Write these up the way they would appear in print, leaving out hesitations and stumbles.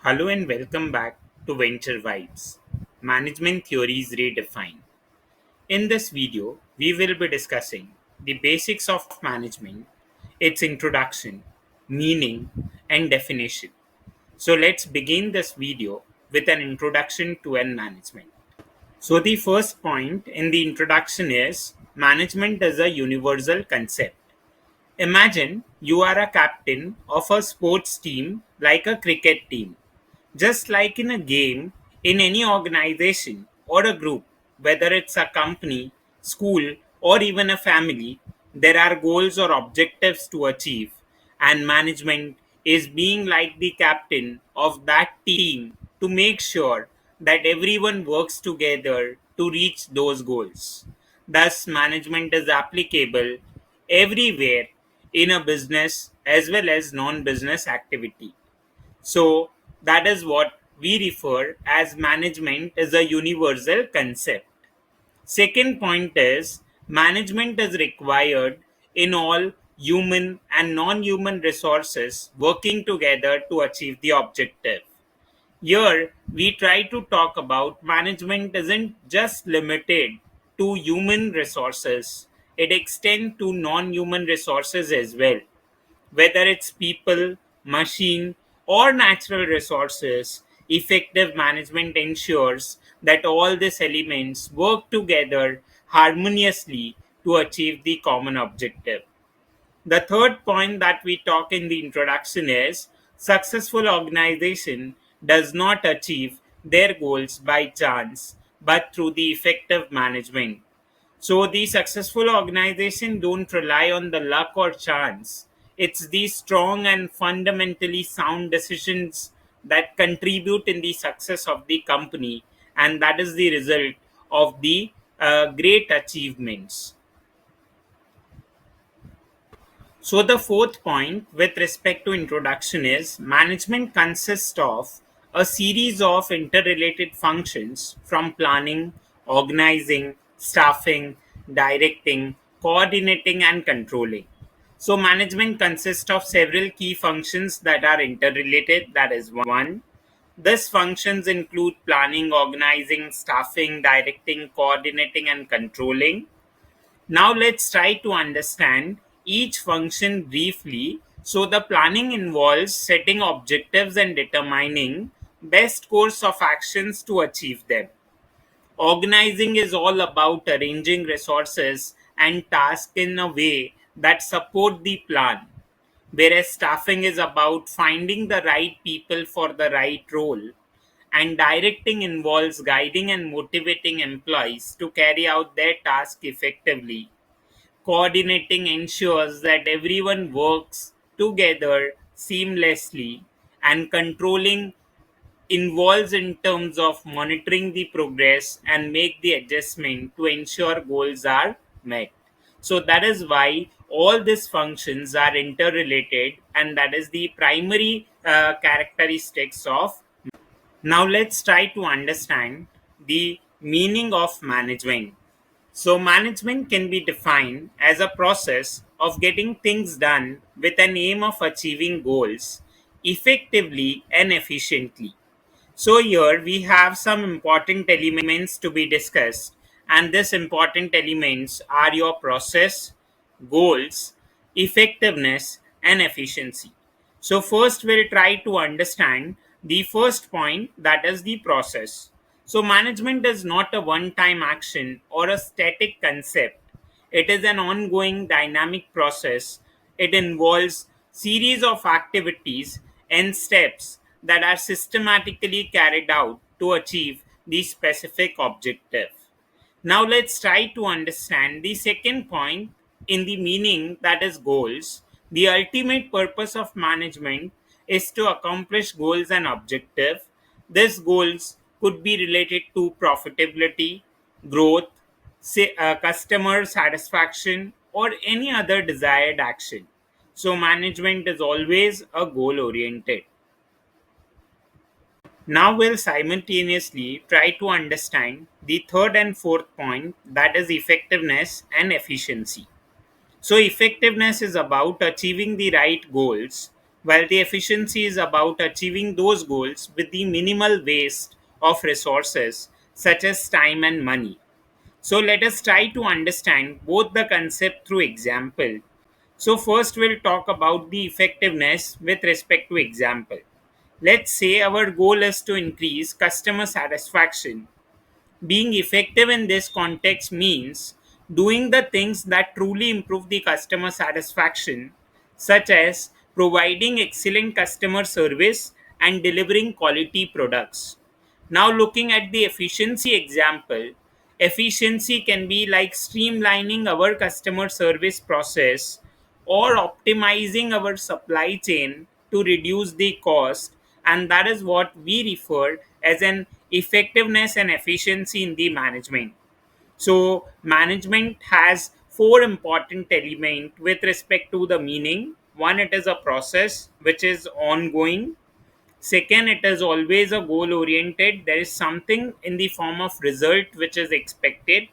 Hello and welcome back to Venture Vibes, Management Theories Redefined. In this video, we will be discussing the basics of management, its introduction, meaning, and definition. So let's begin this video with an introduction to management. So the first point in the introduction is management is a universal concept. Imagine you are a captain of a sports team like a cricket team. Just like in a game, in any organization or a group, whether it's a company, school, or even a family, there are goals or objectives to achieve, and management is being like the captain of that team to make sure that everyone works together to reach those goals. Thus, management is applicable everywhere in a business as well as non business activity. So that is what we refer as management is a universal concept. Second point is management is required in all human and non-human resources working together to achieve the objective. Here we try to talk about management isn't just limited to human resources, it extends to non-human resources as well. Whether it's people, machine, or natural resources, effective management ensures that all these elements work together harmoniously to achieve the common objective. The third point that we talk in the introduction is successful organization does not achieve their goals by chance but through the effective management. So the successful organization don't rely on the luck or chance. It's the strong and fundamentally sound decisions that contribute in the success of the company, and that is the result of the great achievements. So the fourth point with respect to introduction is management consists of a series of interrelated functions from planning, organizing, staffing, directing, coordinating and controlling. So management consists of several key functions that are interrelated. That is one. These functions include planning, organizing, staffing, directing, coordinating and controlling. Now let's try to understand each function briefly. So the planning involves setting objectives and determining best course of actions to achieve them. Organizing is all about arranging resources and tasks in a way that support the plan, whereas staffing is about finding the right people for the right role, and directing involves guiding and motivating employees to carry out their task effectively. Coordinating ensures that everyone works together seamlessly, and controlling involves in terms of monitoring the progress and make the adjustment to ensure goals are met. So that is why all these functions are interrelated, and that is the primary characteristics of. Now let's try to understand the meaning of management. So, management can be defined as a process of getting things done with an aim of achieving goals effectively and efficiently. So, here we have some important elements to be discussed, and these important elements are your process, goals, effectiveness, and efficiency. So, first we'll try to understand the first point, that is the process. So, management is not a one time action or a static concept. It is an ongoing dynamic process. It involves series of activities and steps that are systematically carried out to achieve the specific objective. Now let's try to understand the second point in the meaning, that is goals. The ultimate purpose of management is to accomplish goals and objectives. These goals could be related to profitability, growth, customer satisfaction, or any other desired action. So management is always a goal oriented. Now we'll simultaneously try to understand the third and fourth point, that is effectiveness and efficiency. So effectiveness is about achieving the right goals while the efficiency is about achieving those goals with the minimal waste of resources such as time and money. So let us try to understand both the concept through example. So first we'll talk about the effectiveness with respect to example. Let's say our goal is to increase customer satisfaction. Being effective in this context means doing the things that truly improve the customer satisfaction, such as providing excellent customer service and delivering quality products. Now, looking at the efficiency example, efficiency can be like streamlining our customer service process or optimizing our supply chain to reduce the cost, and that is what we refer as an effectiveness and efficiency in the management. So management has four important elements with respect to the meaning. One, it is a process which is ongoing. Second, it is always a goal oriented. There is something in the form of result which is expected.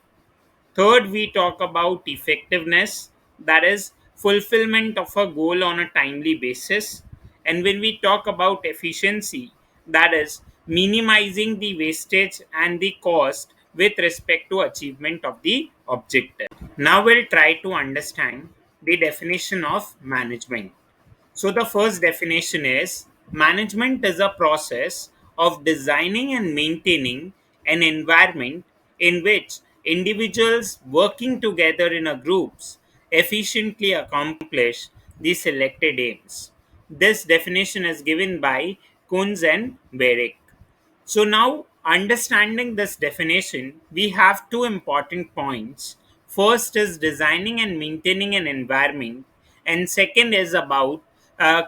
Third, we talk about effectiveness, that is, fulfillment of a goal on a timely basis. And when we talk about efficiency, that is, minimizing the wastage and the cost with respect to achievement of the objective. Now, we'll try to understand the definition of management. So, the first definition is management is a process of designing and maintaining an environment in which individuals working together in a groups efficiently accomplish the selected aims. This definition is given by Kunz and Beric. So now, understanding this definition, we have two important points. First is designing and maintaining an environment, and second is about uh,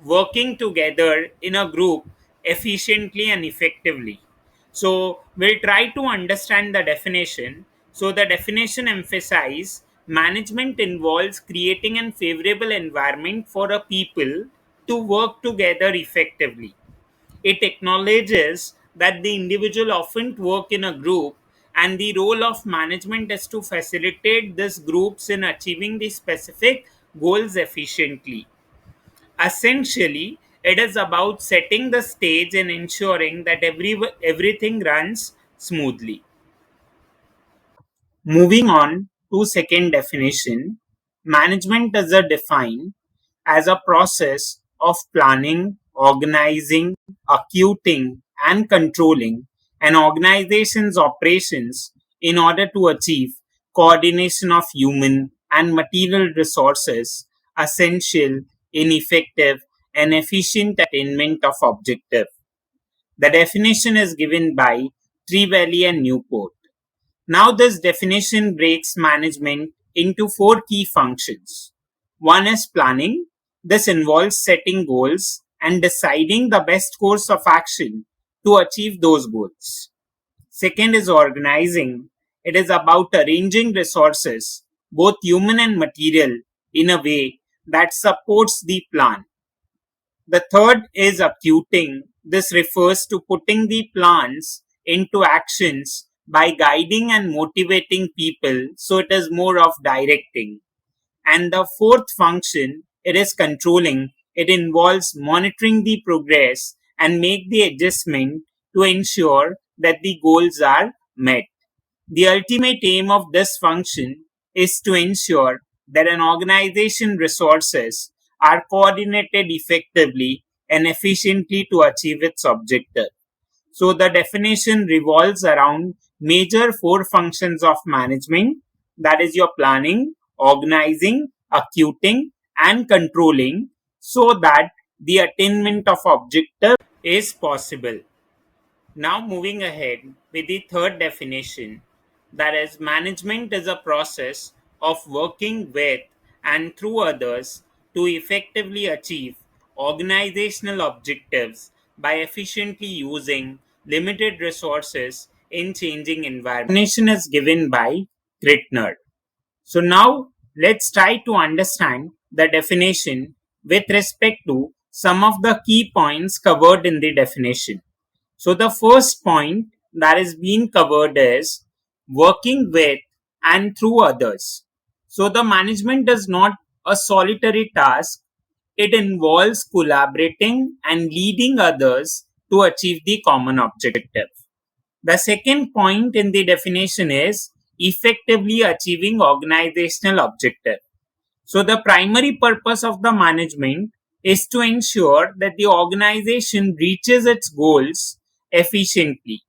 working together in a group efficiently and effectively. So we'll try to understand the definition. So the definition emphasizes management involves creating a favorable environment for a people to work together effectively. It acknowledges that the individual often work in a group, and the role of management is to facilitate these groups in achieving the specific goals efficiently. Essentially, it is about setting the stage and ensuring that everything runs smoothly. Moving on to second definition, management is a defined as a process of planning, organizing, executing, and controlling an organization's operations in order to achieve coordination of human and material resources essential in effective and efficient attainment of objective. The definition is given by Triveli and Newport. Now, this definition breaks management into four key functions. One is planning. This involves setting goals and deciding the best course of action to achieve those goals. Second is organizing. It is about arranging resources, both human and material, in a way that supports the plan. The third is executing. This refers to putting the plans into actions by guiding and motivating people, so it is more of directing. And the fourth function, it is controlling. It involves monitoring the progress and make the adjustment to ensure that the goals are met. The ultimate aim of this function is to ensure that an organization resources are coordinated effectively and efficiently to achieve its objective. So the definition revolves around major four functions of management, that is your planning, organizing, executing, and controlling, so that the attainment of objective is possible. Now, moving ahead with the third definition, that is, management is a process of working with and through others to effectively achieve organizational objectives by efficiently using limited resources in changing environments. Definition is given by Grittner. So, now let's try to understand the definition with respect to some of the key points covered in the definition. So the first point that is being covered is working with and through others. So the management is not a solitary task. It involves collaborating and leading others to achieve the common objective. The second point in the definition is effectively achieving organizational objective. So the primary purpose of the management is to ensure that the organization reaches its goals efficiently.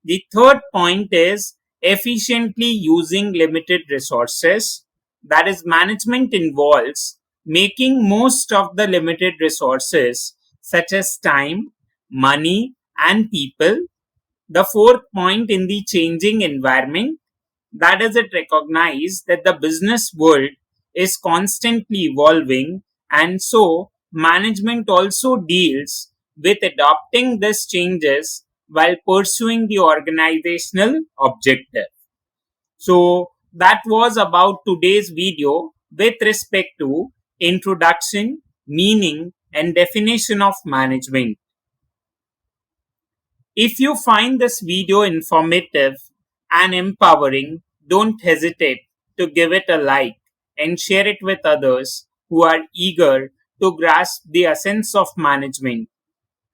The third point is efficiently using limited resources. That is, management involves making most of the limited resources such as time, money, and people. The fourth point in the changing environment, that is, it recognizes that the business world is constantly evolving, and so management also deals with adopting these changes while pursuing the organizational objective. So that was about today's video with respect to introduction, meaning, and definition of management. If you find this video informative and empowering, don't hesitate to give it a like and share it with others who are eager to grasp the essence of management.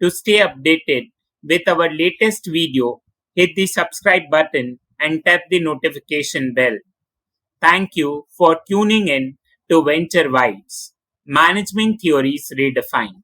To stay updated with our latest video, hit the subscribe button and tap the notification bell. Thank you for tuning in to Venture Vibes, Management Theories Redefined.